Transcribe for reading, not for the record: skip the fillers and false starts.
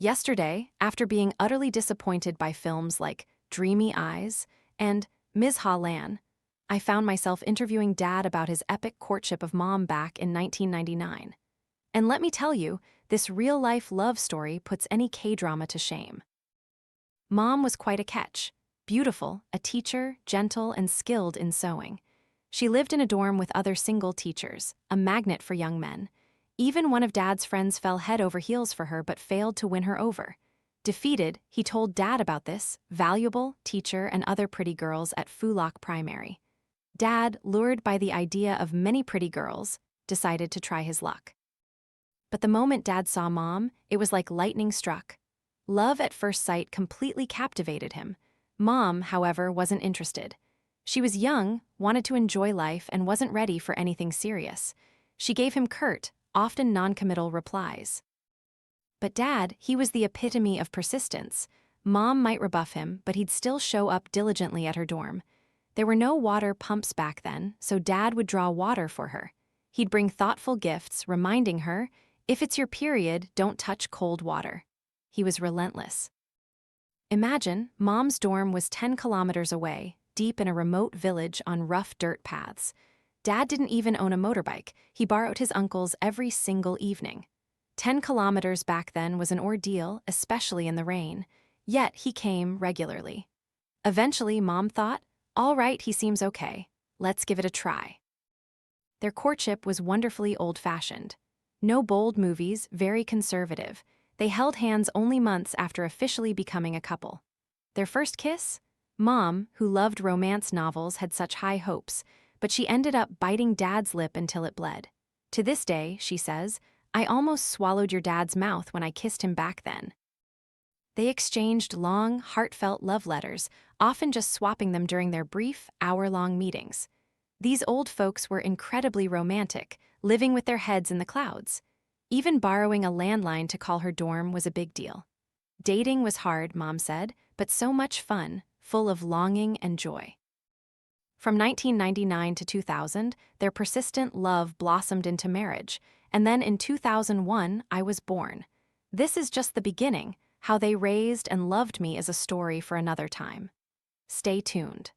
Yesterday, after being utterly disappointed by films like Dreamy Eyes and Ms. Ha Lan, I found myself interviewing Dad about his epic courtship of Mom back in 1999. And let me tell you, this real-life love story puts any K-drama to shame. Mom was quite a catch. Beautiful, a teacher, gentle, and skilled in sewing. She lived in a dorm with other single teachers, a magnet for young men. Even one of Dad's friends fell head over heels for her but failed to win her over. Defeated, he told Dad about this valuable teacher and other pretty girls at Fulak Primary. Dad, lured by the idea of many pretty girls, decided to try his luck. But the moment Dad saw Mom, it was like lightning struck. Love at first sight completely captivated him. Mom, however, wasn't interested. She was young, wanted to enjoy life, and wasn't ready for anything serious. She gave him curt, often non-committal replies. But Dad, he was the epitome of persistence. Mom might rebuff him, but he'd still show up diligently at her dorm. There were no water pumps back then, so Dad would draw water for her. He'd bring thoughtful gifts, reminding her, if it's your period, don't touch cold water. He was relentless. Imagine, Mom's dorm was 10 kilometers away, deep in a remote village on rough dirt paths. Dad didn't even own a motorbike. He borrowed his uncle's every single evening. 10 kilometers back then was an ordeal, especially in the rain. Yet he came regularly. Eventually, Mom thought, all right, he seems okay. Let's give it a try. Their courtship was wonderfully old-fashioned. No bold movies, very conservative. They held hands only months after officially becoming a couple. Their first kiss? Mom, who loved romance novels, had such high hopes, but she ended up biting Dad's lip until it bled. To this day, she says, I almost swallowed your dad's mouth when I kissed him back then. They exchanged long, heartfelt love letters, often just swapping them during their brief, hour-long meetings. These old folks were incredibly romantic, living with their heads in the clouds. Even borrowing a landline to call her dorm was a big deal. Dating was hard, Mom said, but so much fun, full of longing and joy. From 1999 to 2000, their persistent love blossomed into marriage, and then in 2001, I was born. This is just the beginning. How they raised and loved me is a story for another time. Stay tuned.